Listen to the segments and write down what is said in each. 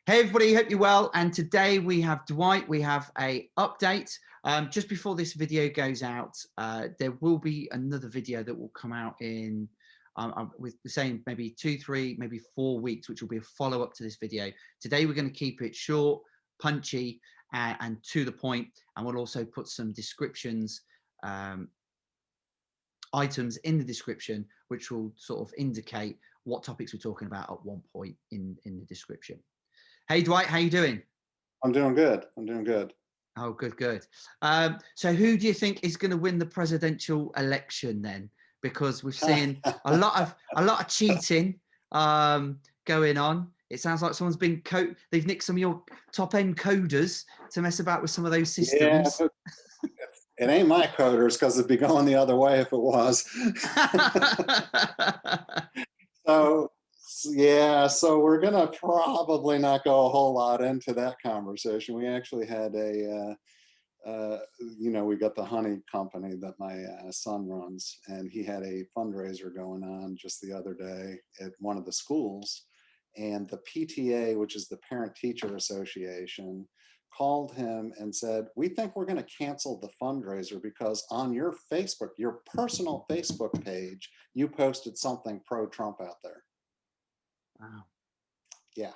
Hey everybody, hope you're well. And today we have Dwight. We have a update. Just before this video goes out, there will be another video that will come out in, with the same maybe 2, 3, maybe 4 weeks, which will be a follow-up to this video. Today we're going to keep it short, punchy, and to the point. And we'll also put some descriptions, items in the description, which will sort of indicate what topics we're talking about at one point in the description. Hey Dwight, how you doing? I'm doing good. I'm doing good. Oh, good, good. So who do you think is going to win the presidential election then? Because we've seen a lot of cheating going on. It sounds like someone's been they've nicked some of your top end coders to mess about with some of those systems. Yeah, but it ain't my coders because it'd be going the other way if it was. So we're gonna probably not go a whole lot into that conversation. We actually had we got the honey company that my son runs, and he had a fundraiser going on just the other day at one of the schools, and the PTA, which is the Parent Teacher Association, called him and said, "We think we're going to cancel the fundraiser because on your Facebook, your personal Facebook page, you posted something pro-Trump out there." Wow. Yeah.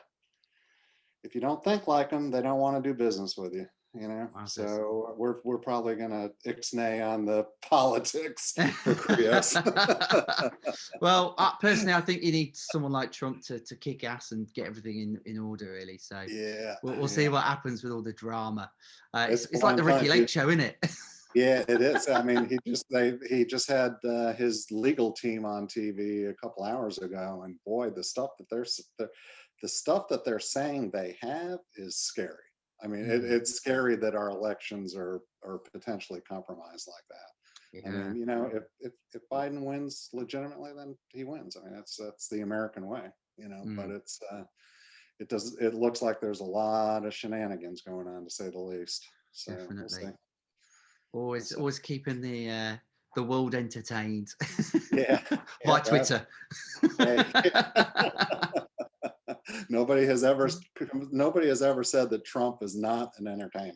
If you don't think like them, they don't want to do business with you, you know? Wow, so we're probably going to ixnay on the politics for Krios. Well, personally, I think you need someone like Trump to kick ass and get everything in order, really. So yeah, we'll see what happens with all the drama. It's one like the Ricky time, Lake show, isn't it? Yeah, it is. I mean, he just had his legal team on TV a couple hours ago, and boy, the stuff that they're saying they have is scary. I mean, it's scary that our elections are potentially compromised like that. Yeah. I mean, you know, if Biden wins legitimately, then he wins. I mean, that's the American way, you know. But it looks like there's a lot of shenanigans going on, to say the least. So Definitely. We'll see. Always keeping the world entertained. Yeah. By Twitter. Nobody has ever said that Trump is not an entertainer.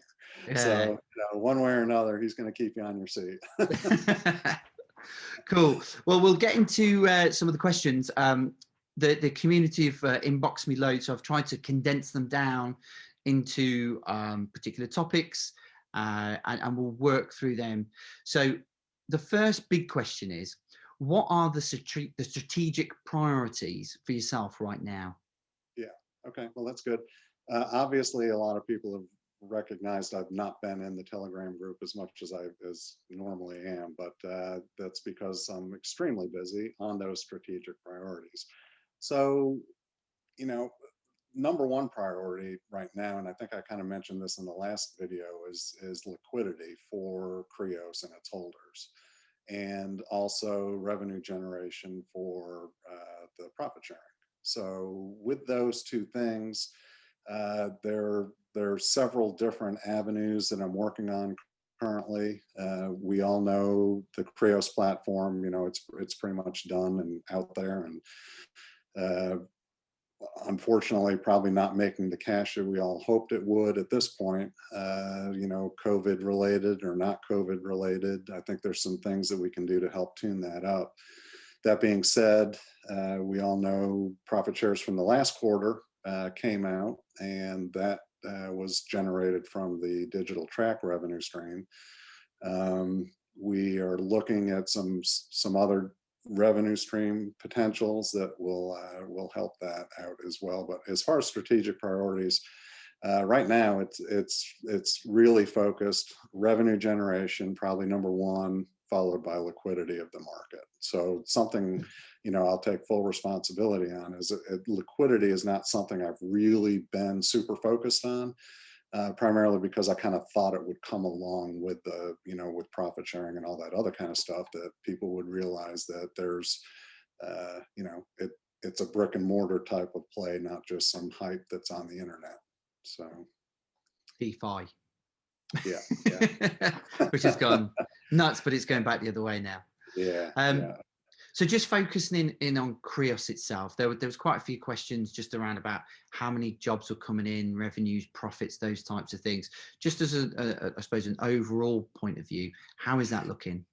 Yeah. So one way or another, he's going to keep you on your seat. Cool. Well, we'll get into some of the questions. The community have inboxed me loads, so I've tried to condense them down into particular topics, and we'll work through them. So the first big question is, what are the strategic priorities for yourself right now? Yeah. Okay. Well, that's good. Obviously, a lot of people have recognized I've not been in the Telegram group as much as I normally am, but that's because I'm extremely busy on those strategic priorities. So, number one priority right now, and I think I kind of mentioned this in the last video, is liquidity for Krios and its holders, and also revenue generation for the profit sharing. So with those two things, there are several different avenues that I'm working on currently. We all know the Krios platform, it's pretty much done and out there, and unfortunately probably not making the cash that we all hoped it would at this point, COVID related or not COVID related. I think there's some things that we can do to help tune that up. That being said, we all know profit shares from the last quarter came out, and that was generated from the digital track revenue stream. We are looking at some other revenue stream potentials that will help that out as well. But as far as strategic priorities, right now it's really focused revenue generation, probably number one, followed by liquidity of the market. So something, I'll take full responsibility on is liquidity is not something I've really been super focused on, primarily because I kind of thought it would come along with the, with profit sharing and all that other kind of stuff, that people would realize that there's, it's a brick and mortar type of play, not just some hype that's on the internet. So DeFi. Yeah. Which has gone nuts, but it's going back the other way now. Yeah. So just focusing in on Krios itself, there was quite a few questions just around about how many jobs were coming in, revenues, profits, those types of things. Just as I suppose an overall point of view, how is that looking?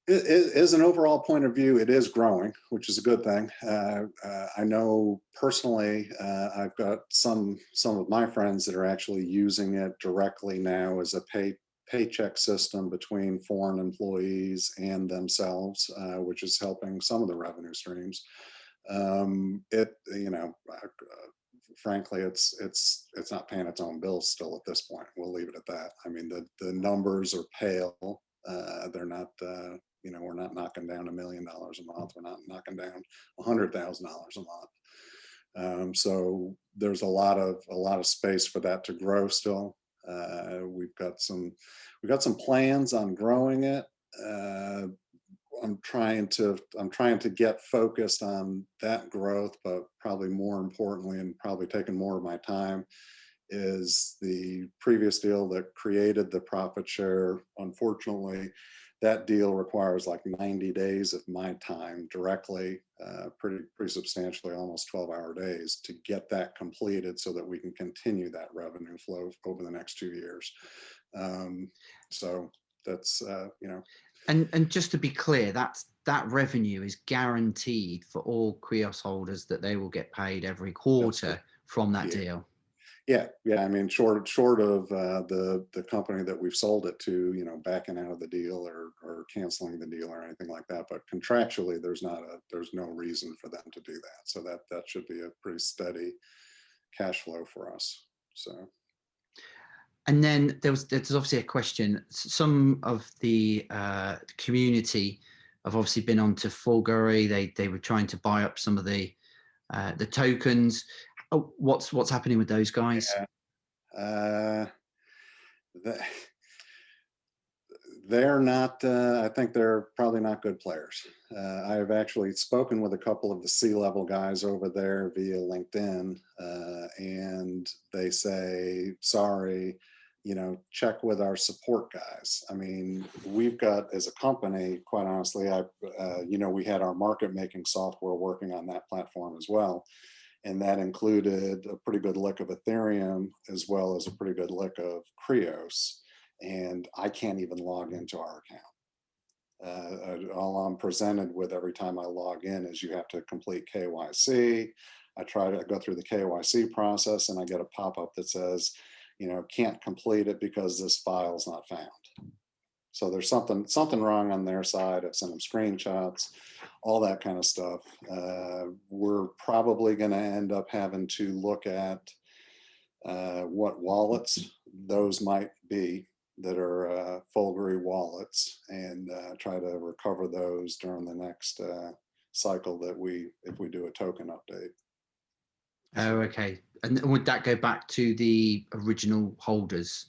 As an overall point of view, it is growing, which is a good thing. I know personally, I've got some of my friends that are actually using it directly now as a paycheck system between foreign employees and themselves, which is helping some of the revenue streams. Frankly, it's not paying its own bills still at this point. We'll leave it at that. I mean, the numbers are pale. They're not. We're not knocking down $1 million a month. We're not knocking down $100,000 a month. So there's a lot of space for that to grow still. We've got some plans on growing it. I'm trying to get focused on that growth, but probably more importantly, and probably taking more of my time, is the previous deal that created the profit share. Unfortunately, that deal requires like 90 days of my time directly, pretty substantially, almost 12-hour days to get that completed so that we can continue that revenue flow over the next 2 years. So that's, And just to be clear, that revenue is guaranteed for all Krios holders, that they will get paid every quarter from that deal. Yeah. I mean, short of the company that we've sold it to, backing out of the deal or canceling the deal or anything like that. But contractually, there's no reason for them to do that. So that should be a pretty steady cash flow for us. So. And then there's obviously a question. Some of the community have obviously been onto Fulgari. They were trying to buy up some of the tokens. Oh, what's happening with those guys? Yeah. They're not, I think they're probably not good players. I have actually spoken with a couple of the C-level guys over there via LinkedIn, and they say, sorry, check with our support guys. I mean, we've got, as a company, quite honestly, we had our market making software working on that platform as well. And that included a pretty good lick of Ethereum as well as a pretty good lick of Krios. And I can't even log into our account. All I'm presented with every time I log in is you have to complete KYC. I try to go through the KYC process and I get a pop-up that says, can't complete it because this file's not found. So there's something wrong on their side. I've sent them screenshots, all that kind of stuff. We're probably going to end up having to look at what wallets those might be that are Fulgari wallets, and try to recover those during the next cycle if we do a token update. Oh, okay. And would that go back to the original holders?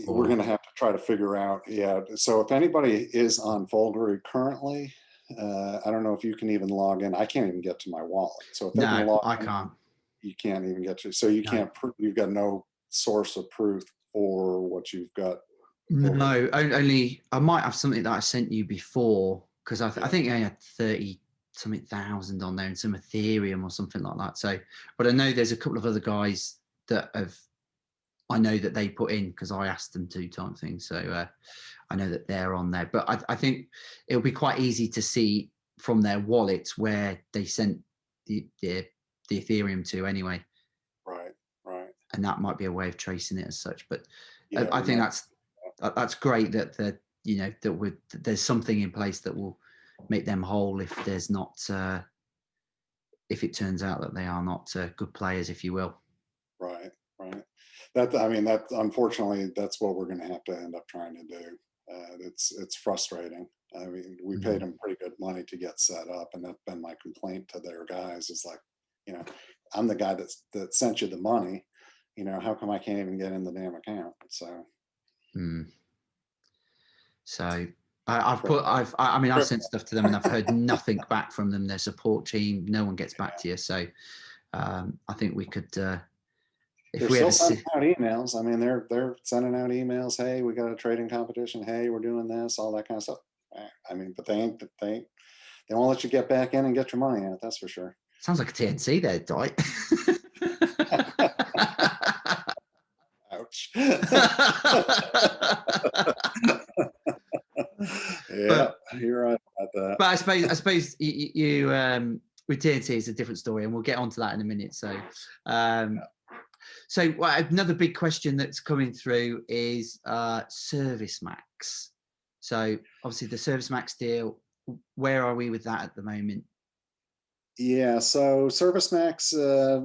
We're going to have to try to figure out. Yeah. So if anybody is on Fulgari currently, I don't know if you can even log in. I can't even get to my wallet. So if they can log I in, can't. You can't even get to. So you can't. You've got no source of proof for what you've got. No, only I might have something that I sent you before, because I think I had 30-something thousand on there and some Ethereum or something like that. So, but I know there's a couple of other guys that I know that they put in because I asked them to, type thing. So I know that they're on there. But I think it'll be quite easy to see from their wallets where they sent the Ethereum to anyway. Right. And that might be a way of tracing it as such. But I think that's great that there's something in place that will make them whole if there's not if it turns out that they are not good players, if you will. Right. That unfortunately, that's what we're going to have to end up trying to do. It's frustrating. I mean, we paid them pretty good money to get set up, and that's been my complaint to their guys. Is like, I'm the guy that sent you the money. How come I can't even get in the damn account? So. So I've sent stuff to them and I've heard nothing back from them. Their support team, no one gets back to you. So I think we could, if they're we still ever sending out emails. I mean, they're sending out emails. Hey, we got a trading competition. Hey, we're doing this, all that kind of stuff. I mean, but they they won't let you get back in and get your money out. That's for sure. Sounds like a TNC there, Dwight. Ouch. Yeah, you're right about that. But I suppose you with TNT is a different story, and we'll get onto that in a minute. So, another big question that's coming through is Service Max. So obviously the Service Max deal, where are we with that at the moment? Yeah, so Service Max, I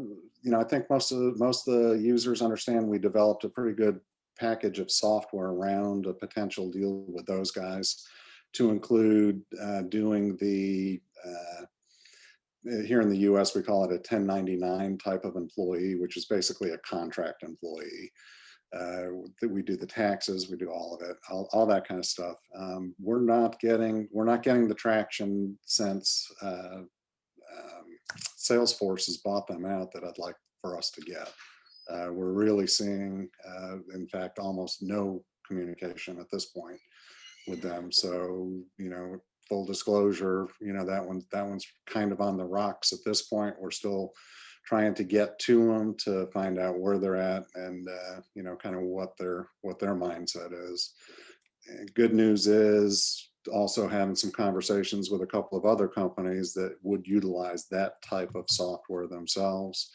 think most of the users understand we developed a pretty good package of software around a potential deal with those guys, to include doing the here in the US, we call it a 1099 type of employee, which is basically a contract employee. We do the taxes, we do all of it, all that kind of stuff. We're not getting the traction since Salesforce has bought them out that I'd like for us to get. We're really seeing, in fact, almost no communication at this point with them. So, full disclosure, that one's kind of on the rocks at this point. We're still trying to get to them to find out where they're at, and kind of what their mindset is. And good news is also having some conversations with a couple of other companies that would utilize that type of software themselves.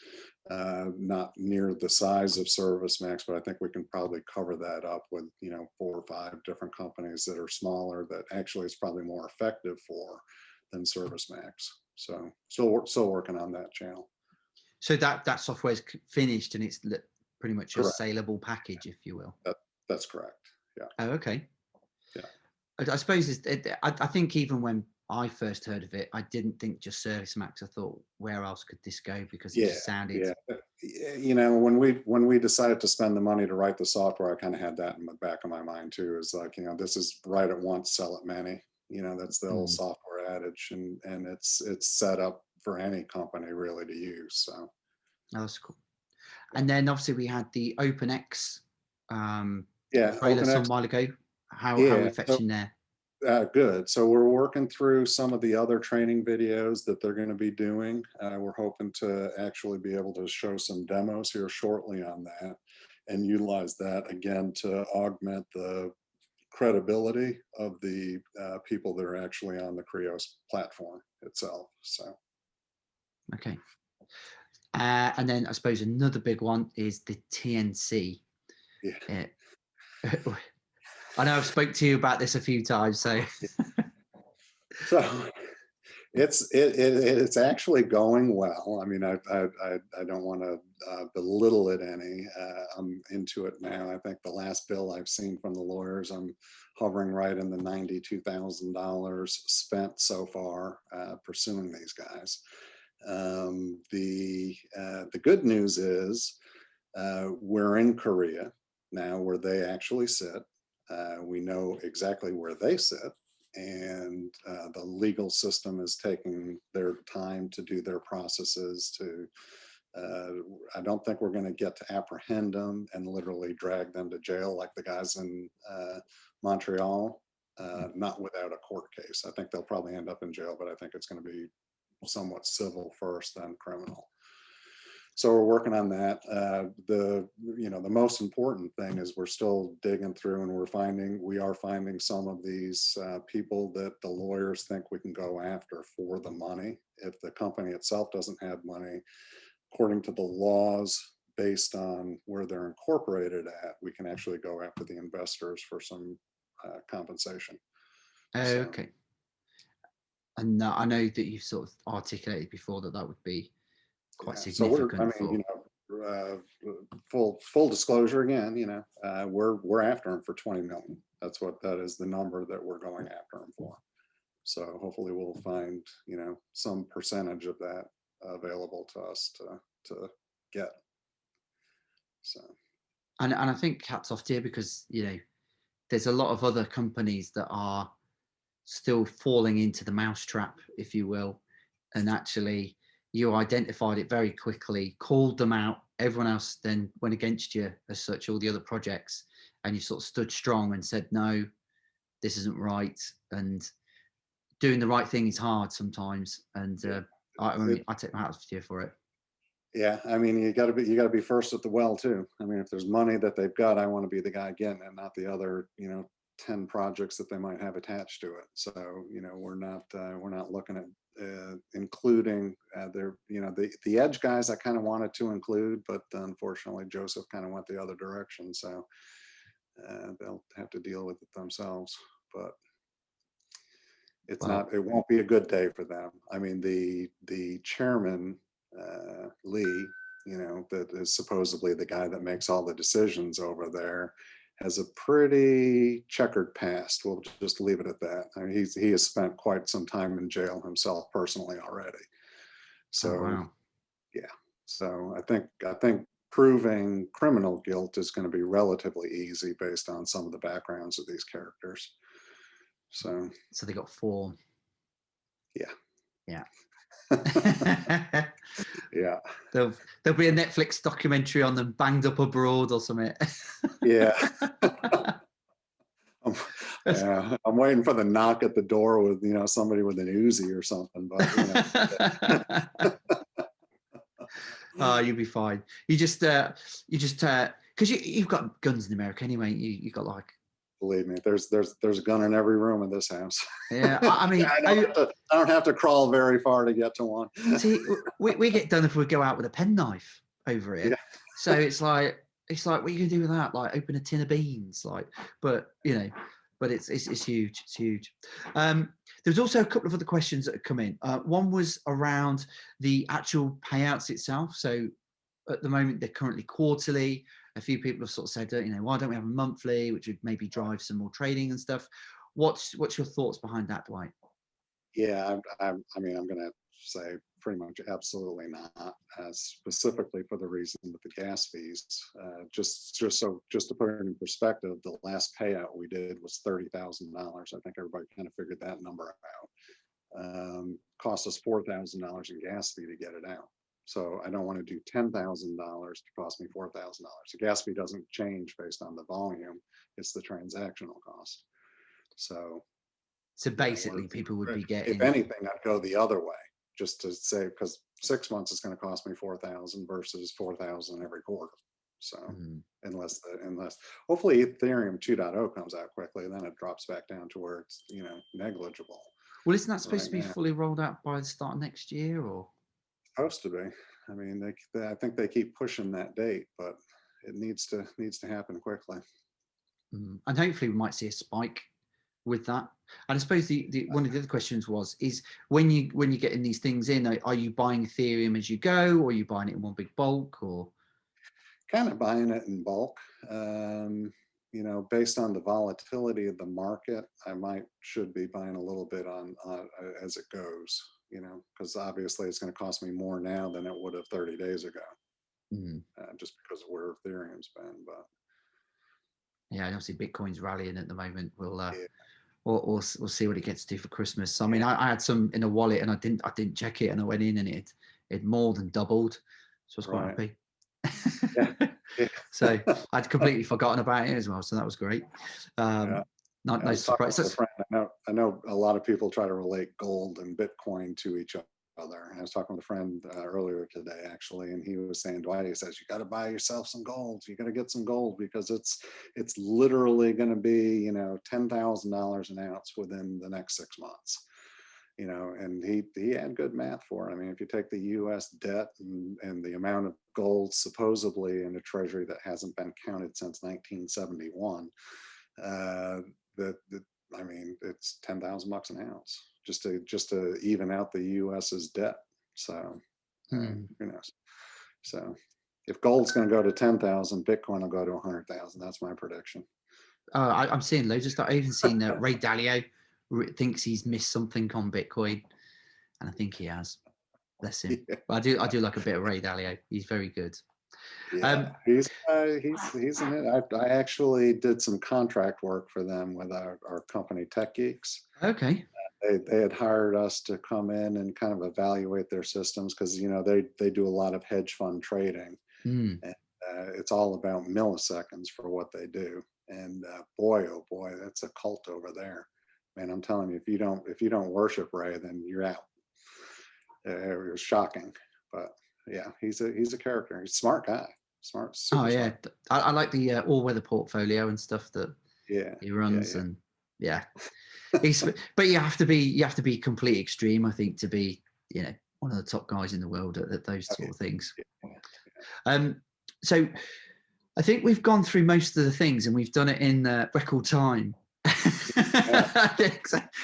Not near the size of ServiceMax, but I think we can probably cover that up with 4 or 5 different companies that are smaller, that actually is probably more effective for than ServiceMax. So still working on that channel. So that software is finished, and it's pretty much Correct. a saleable package, if you will. That's correct. Yeah. Oh, okay. Yeah. I suppose I think even when I first heard of it, I didn't think just ServiceMax. I thought, where else could this go? Because it just sounded. Yeah. When we decided to spend the money to write the software, I kind of had that in the back of my mind too. Is like, this is write it once, sell it many. That's the old software adage, and it's set up for any company really to use. So. Oh, that's cool. And then obviously we had the OpenX trailer some while ago. How are we fetching there? Good. So we're working through some of the other training videos that they're going to be doing. We're hoping to actually be able to show some demos here shortly on that, and utilize that again to augment the credibility of the people that are actually on the Krios platform itself. So. Okay. And then I suppose another big one is the TNC. Yeah. I know I've spoke to you about this a few times, so. So it's actually going well. I mean, I don't want to belittle it any. I'm into it now. I think the last bill I've seen from the lawyers, I'm hovering right in the $92,000 spent so far pursuing these guys. The good news is we're in Korea now, where they actually sit. We know exactly where they sit, and the legal system is taking their time to do their processes. I don't think we're going to get to apprehend them and literally drag them to jail like the guys in Montreal, not without a court case. I think they'll probably end up in jail, but I think it's going to be somewhat civil first, then criminal. So we're working on that. The most important thing is we're still digging through, and we are finding some of these people that the lawyers think we can go after for the money. If the company itself doesn't have money, according to the laws, based on where they're incorporated at, we can actually go after the investors for some compensation. Okay. And I know that you've sort of articulated before that would be quite significant. So full disclosure again, we're after them for 20 million. That is the number that we're going after them for. So hopefully we'll find, some percentage of that available to us to get. So. And I think hats off to you, because, there's a lot of other companies that are still falling into the mousetrap, if you will. And actually you identified it very quickly, called them out. Everyone else then went against you as such, all the other projects, and you sort of stood strong and said, no, this isn't right. And doing the right thing is hard sometimes, and I mean, I take my hat off to you for it. Yeah, I mean, you got to be first at the well too. I mean, if there's money that they've got, I want to be the guy getting it, not the other, 10 projects that they might have attached to it. So, we're not looking at including their, the edge guys I kind of wanted to include, but unfortunately Joseph kind of went the other direction. So they'll have to deal with it themselves. But Well, it won't be a good day for them. I mean, the chairman, Lee, that is supposedly the guy that makes all the decisions over there, has a pretty checkered past. We'll just leave it at that. I mean, he has spent quite some time in jail himself personally already. So, oh wow. yeah. So I think proving criminal guilt is going to be relatively easy based on some of the backgrounds of these characters. So they got 4. yeah. Yeah. Yeah. There'll be a Netflix documentary on them banged up abroad or something. Yeah. I'm waiting for the knock at the door with somebody with an Uzi or something, but Oh, you'll be fine. You just because you've got guns in America anyway. You got like, believe me, there's a gun in every room in this house. yeah. I mean, I don't have to crawl very far to get to one. See, we get done if we go out with a penknife over here. Yeah. So it's like what are you gonna do with that? Like open a tin of beans, like. But but it's huge. It's huge. There's also a couple of other questions that have come in. One was around the actual payouts itself. So at the moment they're currently quarterly. A few people have sort of said, why don't we have a monthly, which would maybe drive some more trading and stuff. What's your thoughts behind that, Dwight? Yeah, I mean, I'm going to say pretty much absolutely not, specifically for the reason with the gas fees. Just to put it in perspective, the last payout we did was $30,000. I think everybody kind of figured that number out. Cost us $4,000 in gas fee to get it out. So I don't want to do $10,000 to cost me $4,000. The gas fee doesn't change based on the volume; it's the transactional cost. So Basically, people would be getting. If anything, I'd go the other way, just to say, because 6 months is going to cost me 4,000 versus 4,000 every quarter. So unless hopefully Ethereum 2.0 comes out quickly, then it drops back down to where it's negligible. Well, isn't that supposed to be fully rolled out by the start of next year, or? Supposed to be. I mean, I think they keep pushing that date, but it needs to happen quickly. And hopefully we might see a spike with that. And I suppose the one of the other questions is when you're getting these things in, are you buying Ethereum as you go, or are you buying it in one big bulk, or? Kind of buying it in bulk. Based on the volatility of the market, I should be buying a little bit on as it goes, because obviously it's going to cost me more now than it would have 30 days ago, just because of where Ethereum's been. But yeah, obviously Bitcoin's rallying at the moment. We'll see what it gets to for Christmas. So, I mean, I had some in a wallet and I didn't check it, and I went in and it more than doubled. So I was quite happy. Yeah. So I'd completely forgotten about it as well. So that was great. No surprise. I know a lot of people try to relate gold and Bitcoin to each other. I was talking with a friend earlier today, actually, and he was saying, Dwight, he says, you got to buy yourself some gold. You got to get some gold because it's literally going to be, $10,000 an ounce within the next 6 months. And he had good math for it. I mean, if you take the U.S. debt and the amount of gold supposedly in a treasury that hasn't been counted since 1971, I mean, it's $10,000 an ounce just to even out the U.S.'s debt. So who knows? So if gold's going to go to 10,000, Bitcoin will go to 100,000. That's my prediction. I'm seeing loads of stuff. I even seen Ray Dalio thinks he's missed something on Bitcoin, and I think he has. Bless him. Yeah. But I do like a bit of Ray Dalio. He's very good. Yeah, he's in it. I actually did some contract work for them with our company, Tech Geeks. Okay. They had hired us to come in and kind of evaluate their systems because they do a lot of hedge fund trading, and it's all about milliseconds for what they do. And boy, oh boy, that's a cult over there. man, I'm telling you, if you don't worship Ray, then you're out. It was shocking, but yeah, he's a character. He's a smart guy, smart, Oh super yeah, smart. I like the all-weather portfolio and stuff that Yeah, he yeah, runs, yeah. and yeah, he's. But you have to be complete extreme, I think, to be one of the top guys in the world at those Oh, sort of things. yeah, So I think we've gone through most of the things, and we've done it in record time. yeah.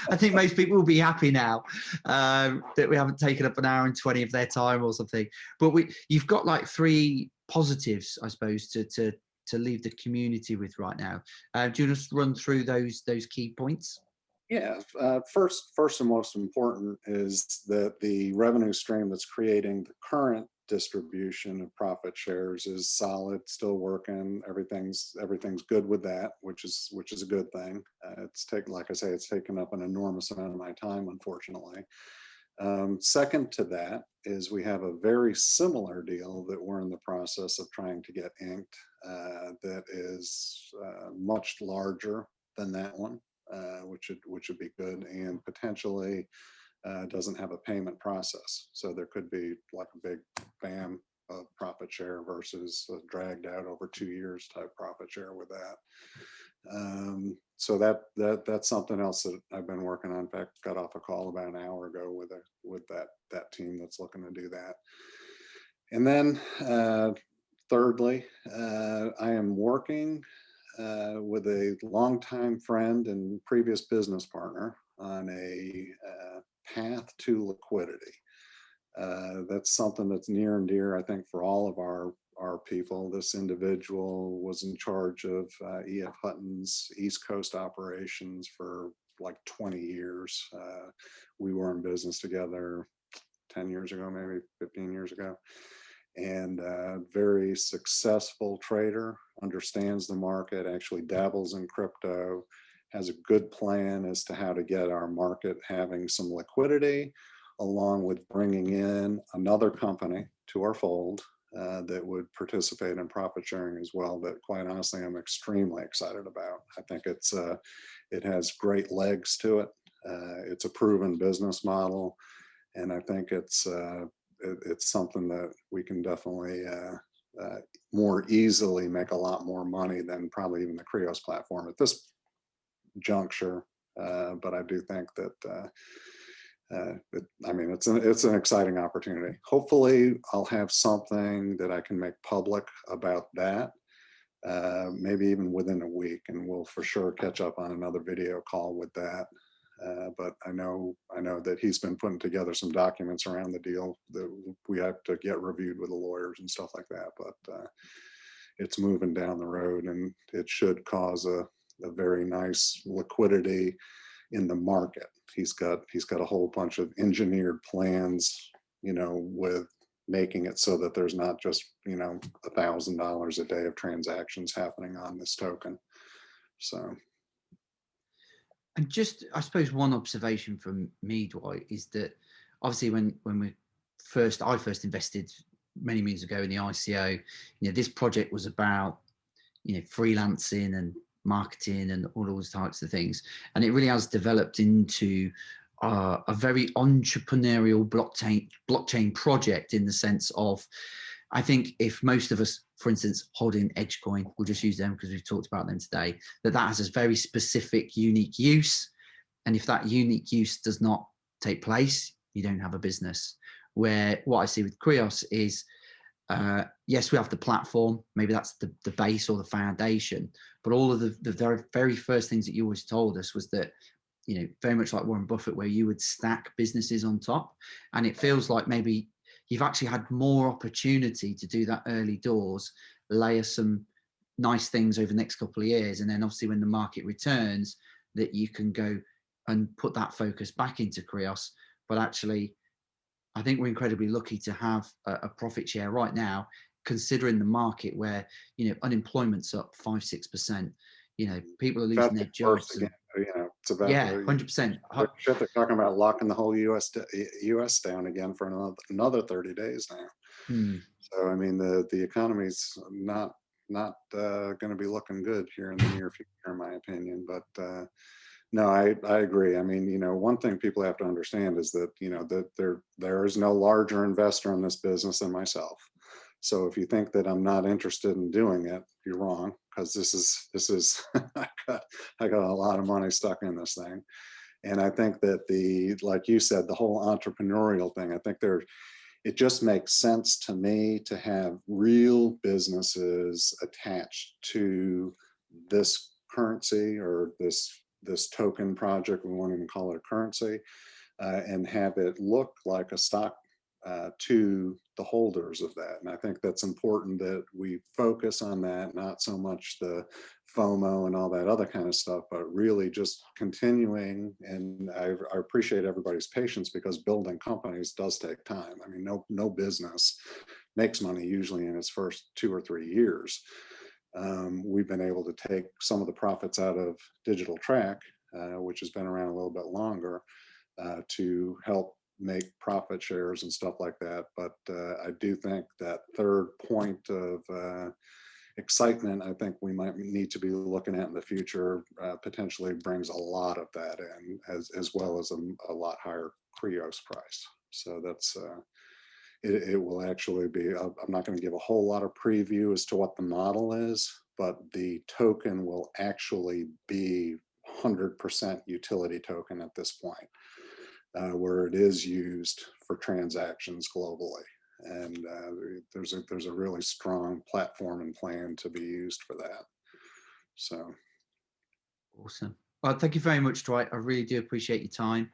I think most people will be happy now that we haven't taken up an hour and 20 of their time or something. But you've got like 3 positives, I suppose, to leave the community with right now. Do you just run through those key points? Yeah, first and most important is that the revenue stream that's creating the current distribution of profit shares is solid, still working. Everything's good with that, which is a good thing. Like I say, it's taken up an enormous amount of my time, unfortunately. Second to that is we have a very similar deal that we're in the process of trying to get inked. That is much larger than that one. Which would be good, and potentially doesn't have a payment process. So there could be like a big bam of profit share versus a dragged out over 2 years type profit share with that. So that's something else that I've been working on. In fact, got off a call about an hour ago with that team that's looking to do that. And then thirdly, I am working with a longtime friend and previous business partner on a path to liquidity. That's something that's near and dear, I think, for all of our people. This individual was in charge of E.F. Hutton's East Coast operations for like 20 years. We were in business together 10 years ago, maybe 15 years ago. And very successful trader, understands the market, actually dabbles in crypto, has a good plan as to how to get our market having some liquidity, along with bringing in another company to our fold that would participate in profit sharing as well. That, quite honestly, I'm extremely excited about. I think it has great legs to it. It's a proven business model, and I think it's something that we can definitely more easily make a lot more money than probably even the Krios platform at this juncture. But I do think that it's an exciting opportunity. Hopefully, I'll have something that I can make public about that. Maybe even within a week, and we'll for sure catch up on another video call with that. But I know that he's been putting together some documents around the deal that we have to get reviewed with the lawyers and stuff like that. But it's moving down the road, and it should cause a very nice liquidity in the market. He's got a whole bunch of engineered plans, with making it so that there's not just $1,000 a day of transactions happening on this token. So. And just, I suppose, one observation from me, Dwight, is that obviously when I first invested many moons ago in the ICO, this project was about, freelancing and marketing and all those types of things. And it really has developed into a very entrepreneurial blockchain project, in the sense of, I think if most of us, for instance, holding Edgecoin, we'll just use them because we've talked about them today, that has a very specific, unique use. And if that unique use does not take place, you don't have a business. Where what I see with Krios is, yes, we have the platform, maybe that's the base or the foundation, but all of the very, very first things that you always told us was that, very much like Warren Buffett, where you would stack businesses on top. And it feels like maybe you've actually had more opportunity to do that early doors, layer some nice things over the next couple of years. And then obviously when the market returns, that you can go and put that focus back into Krios. But actually, I think we're incredibly lucky to have a profit share right now, considering the market where, unemployment's up 5-6%. People are losing their jobs. Again, it's about 100%. Shit, they're talking about locking the whole U.S. down again for another 30 days now. So I mean, the economy's not going to be looking good here in the near future, in my opinion. But No, I agree. I mean, one thing people have to understand is that, that there is no larger investor in this business than myself. So if you think that I'm not interested in doing it, you're wrong, because this is I got a lot of money stuck in this thing. And I think that like you said, the whole entrepreneurial thing, I think it just makes sense to me to have real businesses attached to this currency, or this token project. We won't even call it a currency, and have it look like a stock to the holders of that. And I think that's important that we focus on that, not so much the FOMO and all that other kind of stuff, but really just continuing. And I appreciate everybody's patience, because building companies does take time. I mean, no business makes money usually in its first 2 or 3 years. We've been able to take some of the profits out of Digital Track, which has been around a little bit longer, to help make profit shares and stuff like that. But I do think that third point of excitement, I think we might need to be looking at in the future, potentially brings a lot of that in, as well as a lot higher Krios price. So that's it will actually be, I'm not going to give a whole lot of preview as to what the model is, but the token will actually be 100% utility token at this point, where it is used for transactions globally. And there's a really strong platform and plan to be used for that. So Awesome. Well, thank you very much, Dwight. I really do appreciate your time,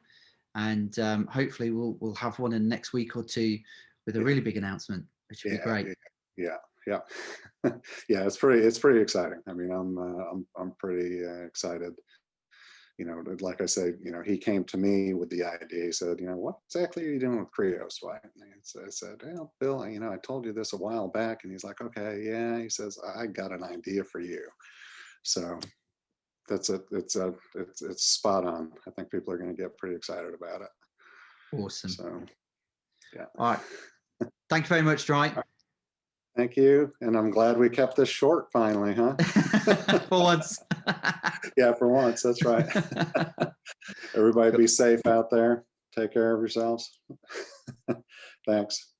and hopefully we'll have one in the next week or two with a really big announcement, which would be great. Yeah. Yeah. Yeah, it's pretty exciting. I mean, I'm pretty excited. Like I said, he came to me with the idea. He said, what exactly are you doing with Krios, right? And I said, well, Bill, I told you this a while back. And he's like, okay, yeah. He says, I got an idea for you. So that's it. It's spot on. I think people are going to get pretty excited about it. Awesome. So, yeah. All right. Thank you very much, Dwight. Thank you. And I'm glad we kept this short finally, huh? For once. Yeah, for once. That's right. Everybody be safe out there. Take care of yourselves. Thanks.